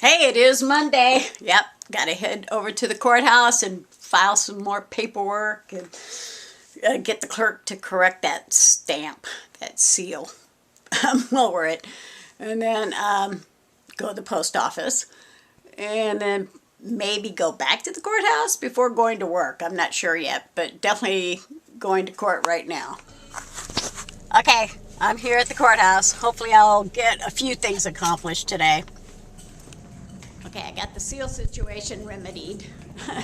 Hey, it is Monday. Yep, got to head over to the courthouse and file some more paperwork and get the clerk to correct that stamp, that seal, lower it, and then go to the post office, and then maybe go back to the courthouse before going to work. I'm not sure yet, but definitely going to court right now. Okay, I'm here at the courthouse. Hopefully I'll get a few things accomplished today. Okay, I got the seal situation remedied,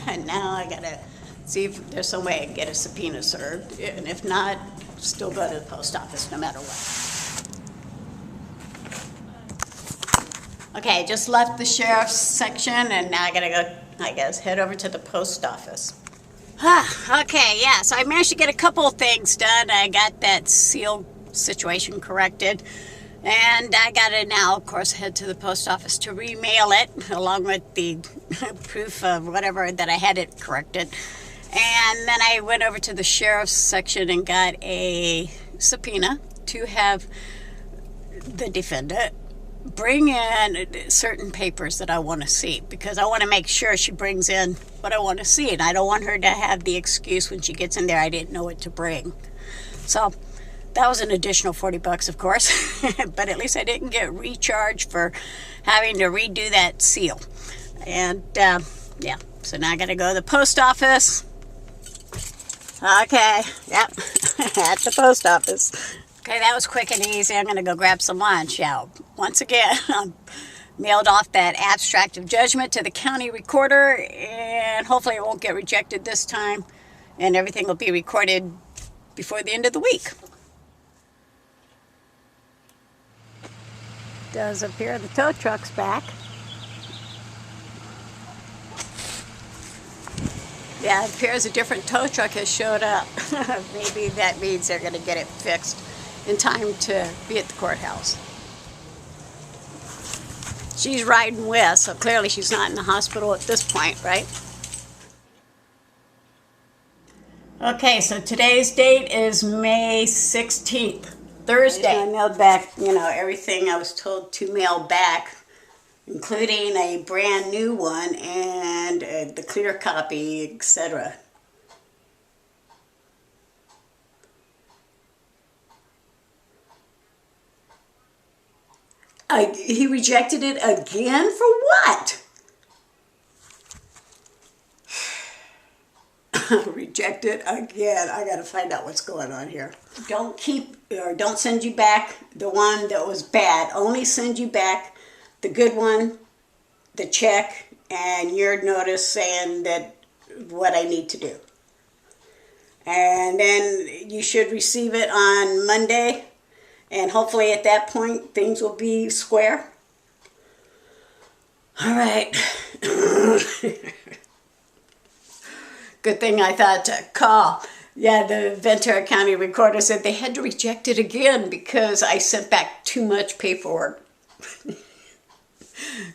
and now I gotta see if there's some way I can get a subpoena served, and if not, still go to the post office no matter what. Okay, just left the sheriff's section, and now I gotta go, I guess, head over to the post office. Okay, yeah, so I managed to get a couple of things done. I got that seal situation corrected. And I got to now, of course, head to the post office to remail it, along with the proof of whatever that I had it corrected. And then I went over to the sheriff's section and got a subpoena to have the defendant bring in certain papers that I want to see, because I want to make sure she brings in what I want to see, and I don't want her to have the excuse when she gets in there, I didn't know what to bring. So that was an additional $40, of course, but at least I didn't get recharged for having to redo that seal. And yeah, so now I got to go to the post office. Okay, yep, at the post office. Okay, that was quick and easy. I'm going to go grab some lunch. Yeah, once again, I mailed off that abstract of judgment to the county recorder, and hopefully it won't get rejected this time, and everything will be recorded before the end of the week. Does appear the tow truck's back. Yeah, it appears a different tow truck has showed up. Maybe that means they're going to get it fixed in time to be at the courthouse. She's riding with, so clearly she's not in the hospital at this point, right? Okay, so today's date is May 16th. Thursday. I mailed back, everything I was told to mail back, including a brand new one and the clear copy, etc. He rejected it again? For what? Rejected again. I gotta find out what's going on here. Don't send you back the one that was bad. Only send you back the good one, the check, and your notice saying that what I need to do. And then you should receive it on Monday, and hopefully at that point things will be square. All right. Good thing I thought to call. Yeah, the Ventura County recorder said they had to reject it again because I sent back too much paperwork.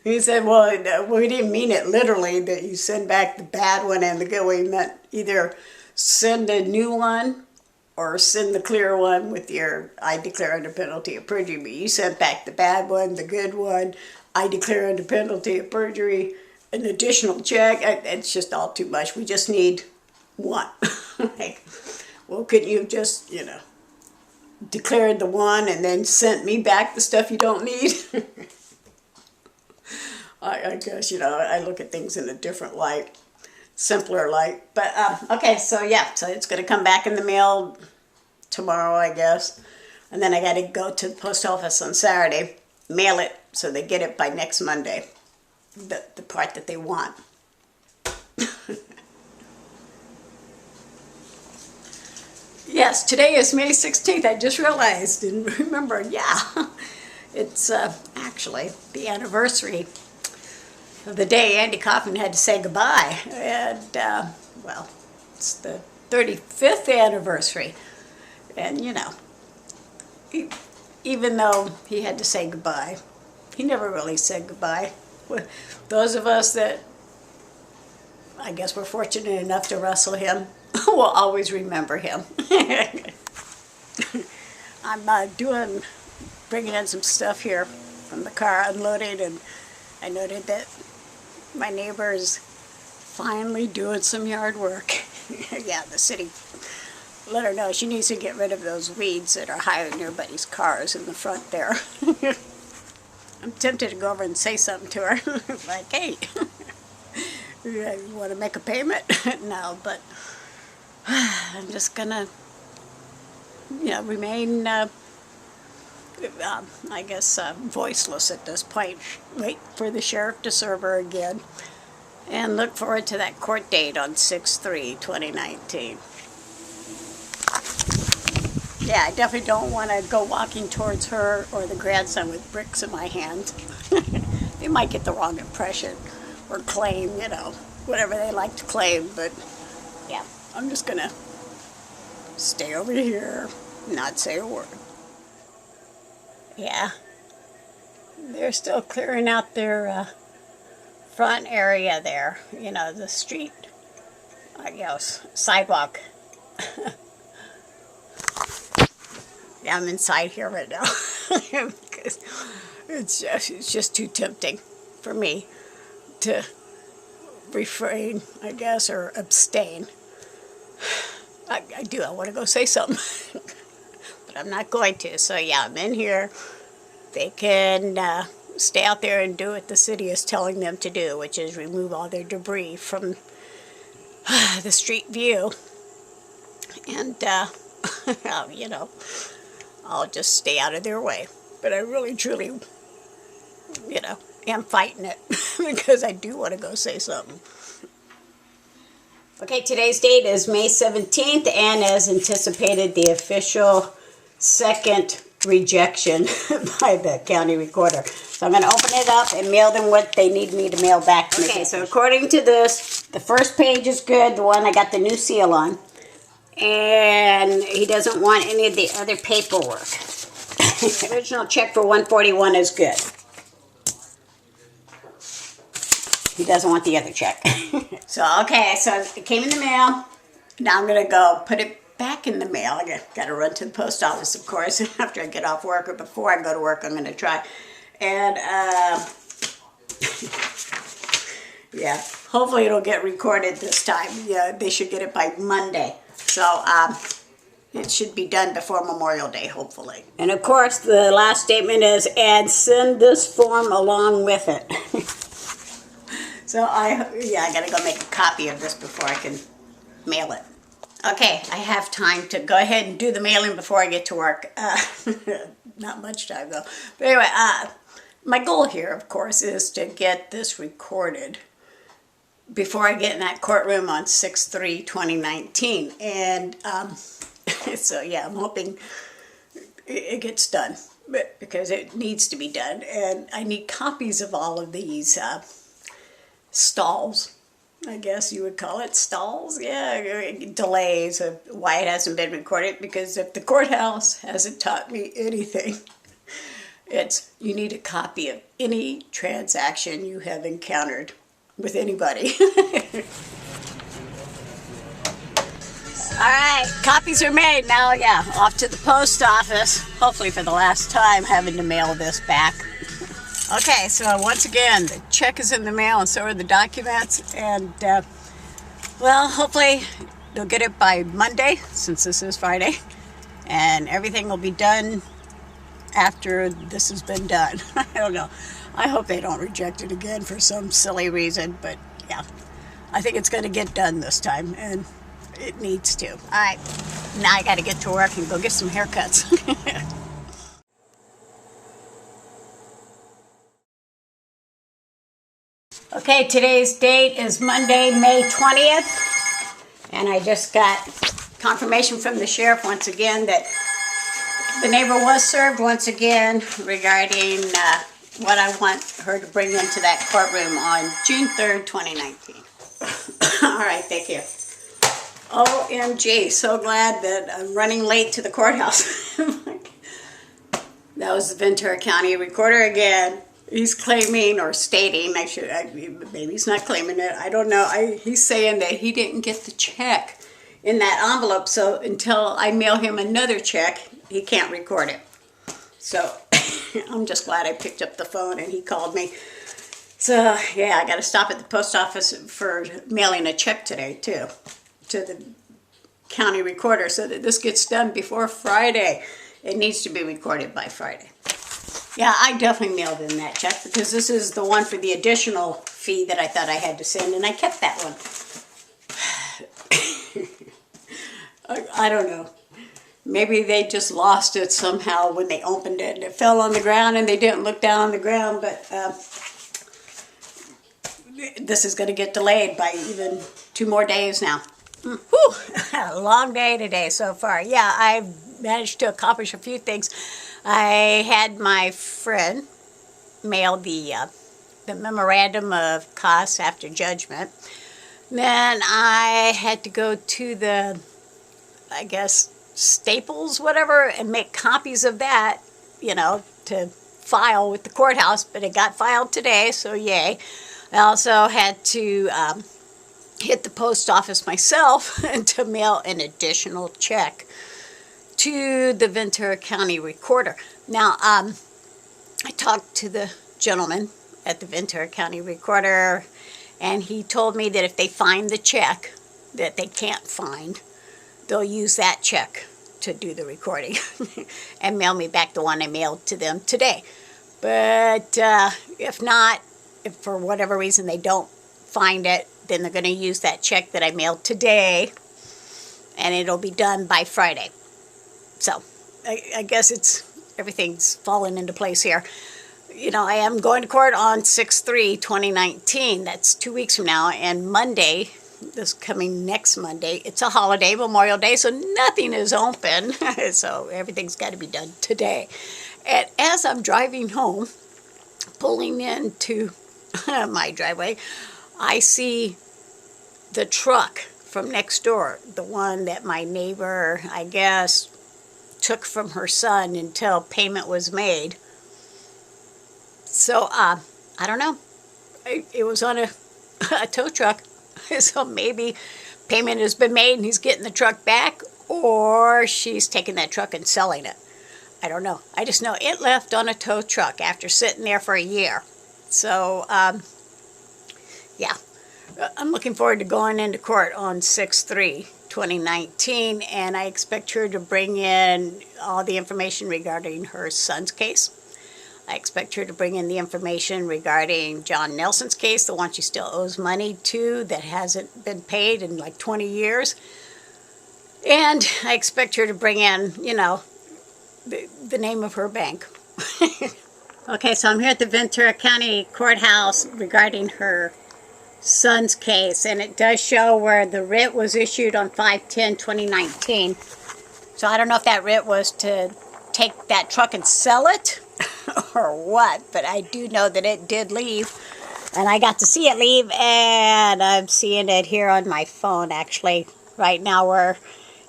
He said, well, we didn't mean it literally, that you send back the bad one and the good one. We meant either send a new one or send the clear one with your I declare under penalty of perjury. But you sent back the bad one, the good one, I declare under penalty of perjury, an additional check. It's just all too much. We just need one. Like, well, couldn't you just, declared the one and then sent me back the stuff you don't need? I guess, I look at things in a different light, simpler light. But, okay, so yeah, so it's going to come back in the mail tomorrow, I guess. And then I got to go to the post office on Saturday, mail it so they get it by next Monday. The part that they want. Yes, today is May 16th. I just realized and remembered. Yeah, it's actually the anniversary of the day Andy Kaufman had to say goodbye. And, well, it's the 35th anniversary. And, even though he had to say goodbye, he never really said goodbye. Those of us that, I guess, were fortunate enough to wrestle him will always remember him. I'm bringing in some stuff here from the car, unloading, and I noted that my neighbor is finally doing some yard work. Yeah, the city let her know she needs to get rid of those weeds that are higher near everybody's cars in the front there. I'm tempted to go over and say something to her. Like, hey, you want to make a payment? No, but I'm just gonna, remain, I guess, voiceless at this point. Wait for the sheriff to serve her again. And look forward to that court date on 6/3/2019. Yeah, I definitely don't want to go walking towards her or the grandson with bricks in my hand. They might get the wrong impression or claim, whatever they like to claim. But yeah, I'm just going to stay over here, not say a word. Yeah, they're still clearing out their front area there, the street, sidewalk. Yeah, I'm inside here right now because it's just too tempting for me to refrain, I guess, or abstain. I want to go say something, but I'm not going to. So yeah, I'm in here. They can stay out there and do what the city is telling them to do, which is remove all their debris from the street view. And, I'll just stay out of their way. But I really, truly, am fighting it because I do want to go say something. Okay, today's date is May 17th, and as anticipated, the official second rejection by the county recorder. So I'm going to open it up and mail them what they need me to mail back to me. Okay, so according to this, the first page is good, the one I got the new seal on. And he doesn't want any of the other paperwork. The original check for $141 is good. He doesn't want the other check. So it came in the mail. Now I'm going to go put it back in the mail. I got to run to the post office, of course, after I get off work or before I go to work. I'm going to try. And, yeah, hopefully it'll get recorded this time. Yeah, they should get it by Monday. So, it should be done before Memorial Day, hopefully. And of course, the last statement is, and send this form along with it. So I gotta go make a copy of this before I can mail it. Okay, I have time to go ahead and do the mailing before I get to work. Not much time though. But anyway, my goal here, of course, is to get this recorded before I get in that courtroom on 6/3/2019. And so yeah, I'm hoping it gets done, because it needs to be done. And I need copies of all of these stalls, I guess you would call it, stalls, yeah, delays of why it hasn't been recorded. Because if the courthouse hasn't taught me anything, it's you need a copy of any transaction you have encountered with anybody. All right, copies are made now. Yeah, off to the post office, hopefully for the last time having to mail this back. Okay, so once again, the check is in the mail and so are the documents. And well, hopefully they'll get it by Monday, since this is Friday, and everything will be done after this has been done. I don't know. I hope they don't reject it again for some silly reason, but yeah, I think it's going to get done this time, and it needs to. All right, now I got to get to work and go get some haircuts. Okay, today's date is Monday, May 20th, and I just got confirmation from the sheriff once again that the neighbor was served once again regarding what I want her to bring into that courtroom on June 3rd, 2019. All right, thank you. OMG, so glad that I'm running late to the courthouse. That was the Ventura County recorder again. He's claiming or stating, maybe he's not claiming it, I don't know. He's saying that he didn't get the check in that envelope, so until I mail him another check, he can't record it. So I'm just glad I picked up the phone and he called me. So, yeah, I got to stop at the post office for mailing a check today, too, to the county recorder so that this gets done before Friday. It needs to be recorded by Friday. Yeah, I definitely mailed in that check because this is the one for the additional fee that I thought I had to send, and I kept that one. I don't know. Maybe they just lost it somehow when they opened it and it fell on the ground and they didn't look down on the ground, but this is going to get delayed by even 2 more days now. Whew, a long day today so far. Yeah, I managed to accomplish a few things. I had my friend mail the memorandum of costs after judgment. Then I had to go to the, I guess, Staples, whatever, and make copies of that, you know, to file with the courthouse, but it got filed today, so yay. I also had to hit the post office myself to mail an additional check to the Ventura County Recorder. Now, I talked to the gentleman at the Ventura County Recorder, and he told me that if they find the check that they can't find, they'll use that check to do the recording and mail me back the one I mailed to them today. But if not, if for whatever reason they don't find it, then they're going to use that check that I mailed today, and it'll be done by Friday. So I guess everything's fallen into place here. You know, I am going to court on 6/3/2019. That's 2 weeks from now, and Monday, this coming next Monday, it's a holiday, Memorial Day, so nothing is open. So everything's got to be done today. And as I'm driving home, pulling into my driveway, I see the truck from next door, the one that my neighbor, I guess, took from her son until payment was made. So, I don't know. It was on a tow truck. So maybe payment has been made and he's getting the truck back, or she's taking that truck and selling it. I don't know. I just know it left on a tow truck after sitting there for a year. So, yeah. I'm looking forward to going into court on 6/3/2019, and I expect her to bring in all the information regarding her son's case. I expect her to bring in the information regarding John Nelson's case, the one she still owes money to that hasn't been paid in like 20 years. And I expect her to bring in, you know, the name of her bank. Okay, so I'm here at the Ventura County Courthouse regarding her son's case, and it does show where the writ was issued on 5/10/2019. So I don't know if that writ was to take that truck and sell it or what, but I do know that it did leave, and I got to see it leave, and I'm seeing it here on my phone actually right now where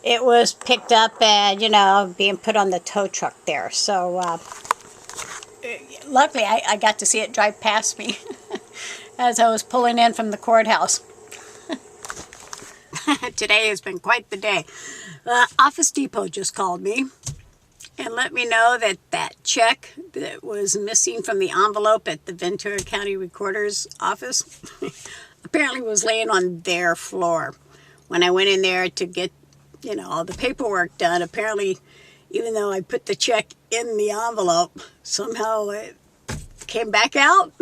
it was picked up and, you know, being put on the tow truck there. So luckily I got to see it drive past me as I was pulling in from the courthouse. Today has been quite the day. Office Depot just called me and let me know that that check that was missing from the envelope at the Ventura County Recorder's office apparently was laying on their floor. When I went in there to get, you know, all the paperwork done, apparently, even though I put the check in the envelope, somehow it came back out.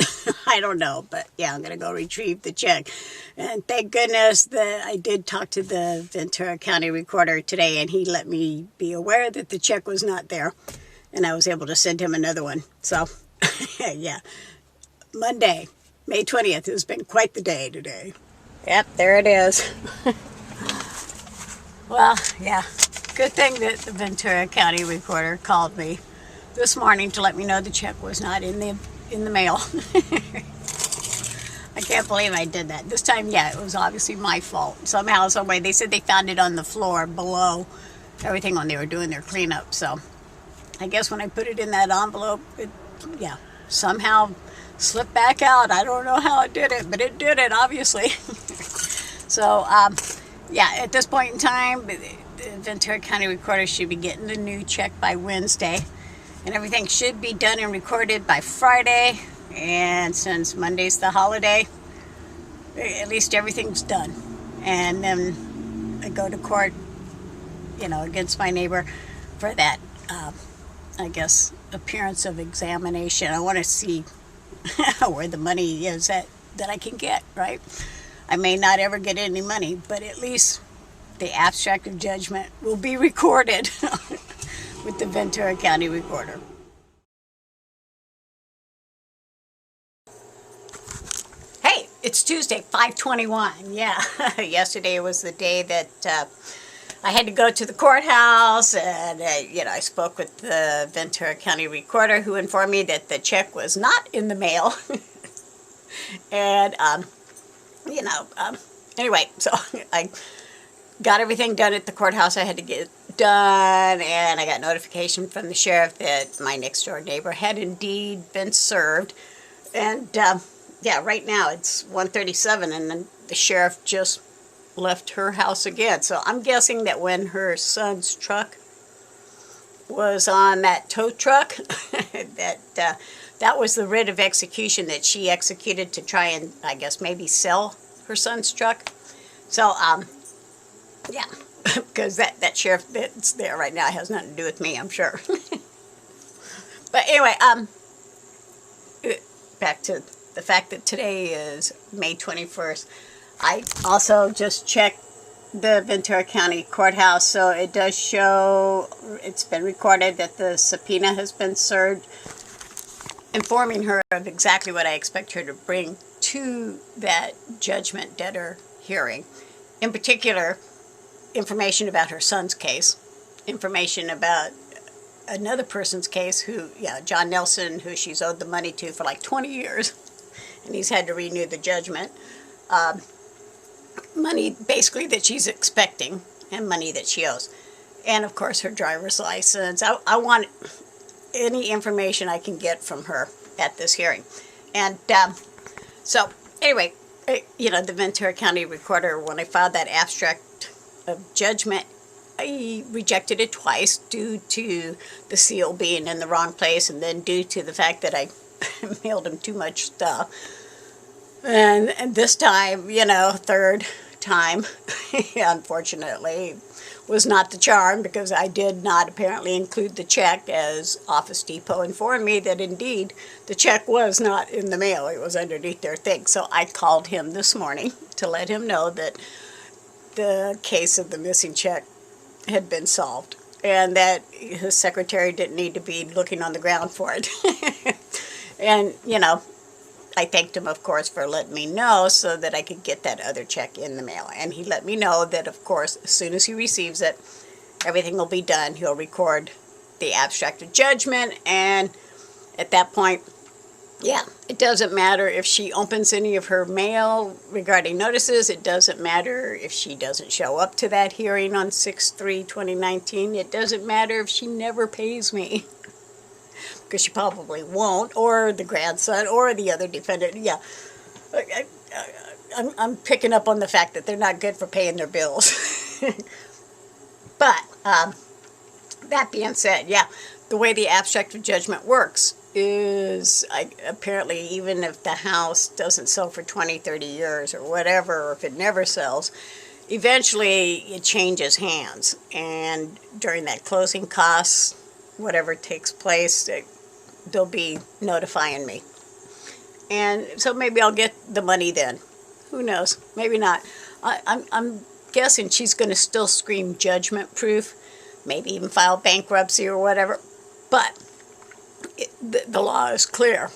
I don't know, but yeah, I'm going to go retrieve the check. And thank goodness that I did talk to the Ventura County Recorder today, and he let me be aware that the check was not there, and I was able to send him another one. So, yeah, Monday, May 20th has been quite the day today. Yep, there it is. Well, yeah, good thing that the Ventura County Recorder called me this morning to let me know the check was not in the mail. I can't believe I did that. This time, yeah, it was obviously my fault. Somehow, some way, they said they found it on the floor below everything when they were doing their cleanup. So I guess when I put it in that envelope, it, yeah, somehow slipped back out. I don't know how it did it, but it did it, obviously. So, yeah, at this point in time, the Ventura County Recorder should be getting the new check by Wednesday. And everything should be done and recorded by Friday. And since Monday's the holiday, at least everything's done. And then I go to court, against my neighbor for that, I guess, appearance of examination. I want to see where the money is that I can get, right? I may not ever get any money, but at least the abstract of judgment will be recorded with the Ventura County Recorder. Hey, it's Tuesday, 5/21. Yeah, yesterday was the day that I had to go to the courthouse, and I spoke with the Ventura County Recorder, who informed me that the check was not in the mail. And anyway, so I got everything done at the courthouse I had to get done, and I got notification from the sheriff that my next door neighbor had indeed been served. And yeah, right now it's 1:37, and then the sheriff just left her house again. So I'm guessing that when her son's truck was on that tow truck, that was the writ of execution that she executed to try and, I guess, maybe sell her son's truck. So yeah, because that sheriff that's there right now has nothing to do with me, I'm sure. But anyway, back to the fact that today is May 21st. I also just checked the Ventura County Courthouse, so it does show, it's been recorded that the subpoena has been served, informing her of exactly what I expect her to bring to that judgment debtor hearing. In particular, information about her son's case, information about another person's case who, John Nelson, who she's owed the money to for like 20 years, and he's had to renew the judgment. Money basically that she's expecting, and money that she owes. And of course her driver's license. I want any information I can get from her at this hearing. And so anyway, the Ventura County Recorder, when I filed that abstract of judgment, I rejected it twice due to the seal being in the wrong place, and then due to the fact that I mailed him too much stuff. And this time, third time, unfortunately, was not the charm, because I did not apparently include the check, as Office Depot informed me that indeed the check was not in the mail. It was underneath their thing. So I called him this morning to let him know that the case of the missing check had been solved, and that his secretary didn't need to be looking on the ground for it. And, I thanked him, of course, for letting me know so that I could get that other check in the mail. And he let me know that, of course, as soon as he receives it, everything will be done. He'll record the abstract of judgment, and at that point, yeah, it doesn't matter if she opens any of her mail regarding notices. It doesn't matter if she doesn't show up to that hearing on 6/3/2019. It doesn't matter if she never pays me, because she probably won't, or the grandson, or the other defendant. Yeah, I'm picking up on the fact that they're not good for paying their bills. But that being said, yeah, the way the abstract of judgment works is, apparently, even if the house doesn't sell for 20, 30 years or whatever, or if it never sells, eventually it changes hands. And during that closing costs, whatever takes place, they'll be notifying me. And so maybe I'll get the money then. Who knows? Maybe not. I'm guessing she's going to still scream judgment proof, maybe even file bankruptcy or whatever. But the law is clear.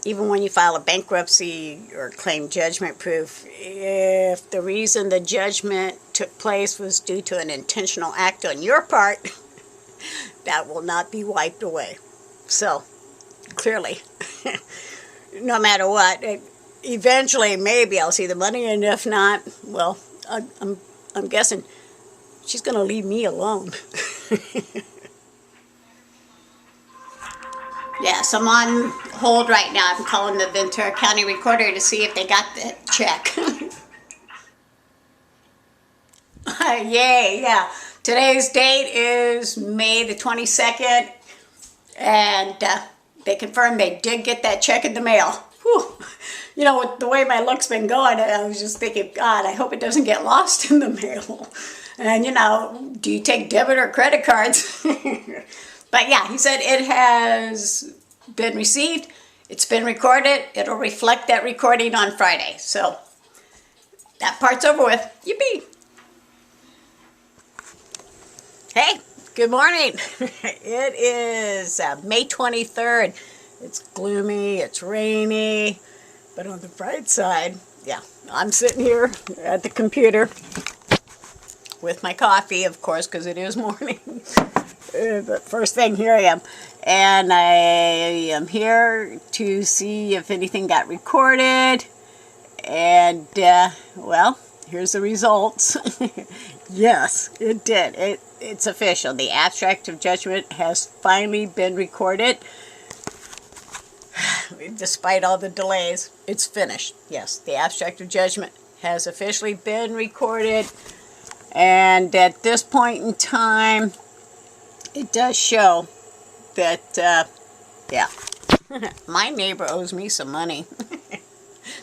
Even when you file a bankruptcy or claim judgment proof, if the reason the judgment took place was due to an intentional act on your part, that will not be wiped away. So, clearly, no matter what, eventually maybe I'll see the money, and if not, well, I'm guessing she's going to leave me alone. Yes, I'm on hold right now. I'm calling the Ventura County Recorder to see if they got the check. Yay, yeah. Today's date is May the 22nd. And they confirmed they did get that check in the mail. Whew. You know, with the way my look's been going, I was just thinking, God, I hope it doesn't get lost in the mail. And, you know, do you take debit or credit cards? But yeah, he said it has been received. It's been recorded. It'll reflect that recording on Friday. So that part's over with. Yippee! Hey, good morning. It is May 23rd. It's gloomy, it's rainy, but on the bright side, yeah, I'm sitting here at the computer with my coffee, of course, because it is morning. But first thing, here I am. And I am here to see if anything got recorded. And, well, here's the results. Yes, it did. It's official. The Abstract of Judgment has finally been recorded. Despite all the delays, it's finished. Yes, the Abstract of Judgment has officially been recorded. And at this point in time, it does show that, yeah, my neighbor owes me some money.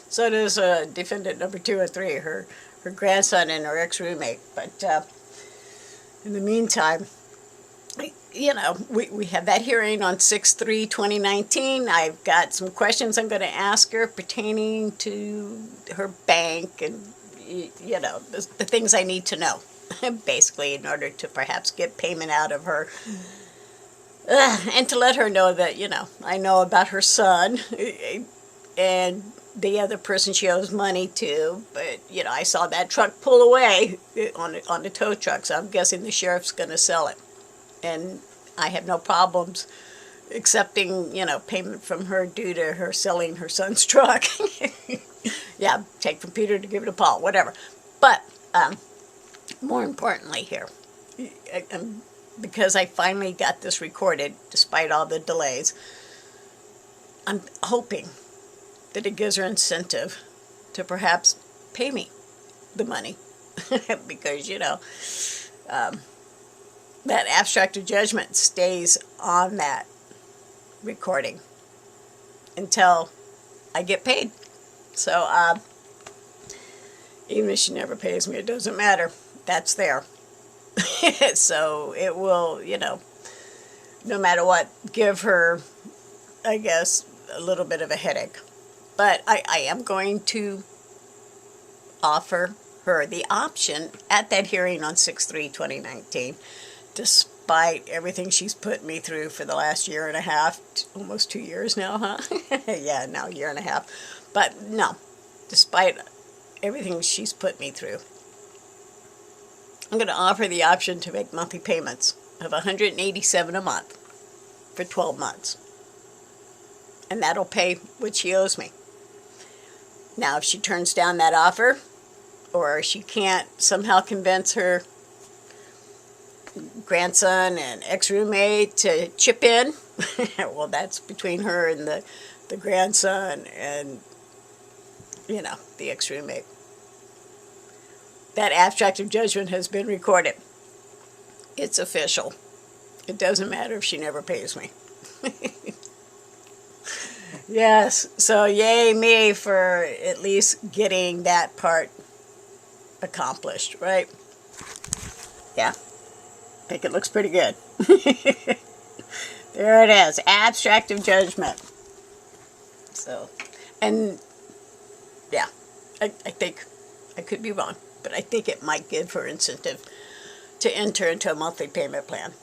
So does defendant number 2 and 3, her grandson and her ex-roommate. But in the meantime, you know, we have that hearing on 6/3/2019. I've got some questions I'm going to ask her pertaining to her bank and, you know, the things I need to know, basically, in order to perhaps get payment out of her. And to let her know that, you know, I know about her son and the other person she owes money to. But, you know, I saw that truck pull away on the tow truck, so I'm guessing the sheriff's going to sell it. And I have no problems accepting, you know, payment from her due to her selling her son's truck. Yeah, take from Peter to give it to Paul, whatever. But more importantly here, because I finally got this recorded, despite all the delays, I'm hoping that it gives her incentive to perhaps pay me the money. Because, you know, that Abstract of Judgment stays on that recording until I get paid. So, even if she never pays me, it doesn't matter. That's there. So, it will, you know, no matter what, give her, I guess, a little bit of a headache. But I am going to offer her the option at that hearing on 6/3/2019, despite everything she's put me through for the last year and a half, almost 2 years now, huh? Yeah, now a year and a half. But no, despite everything she's put me through, I'm going to offer the option to make monthly payments of $187 a month for 12 months. And that'll pay what she owes me. Now, if she turns down that offer, or she can't somehow convince her grandson and ex-roommate to chip in, well, that's between her and the grandson and, you know, the ex-roommate. That Abstract of Judgment has been recorded. It's official. It doesn't matter if she never pays me. Yes, so yay me for at least getting that part accomplished, right? Yeah, I think it looks pretty good. There it is, Abstract of Judgment. So, and yeah, I think, I could be wrong, but I think it might give her incentive to enter into a monthly payment plan.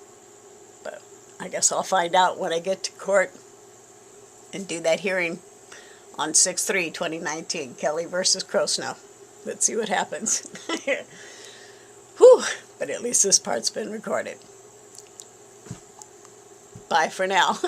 But I guess I'll find out when I get to court and do that hearing on 6/3/2019, Kelly versus Crosnoe. Let's see what happens. Whew, but at least this part's been recorded. Bye for now.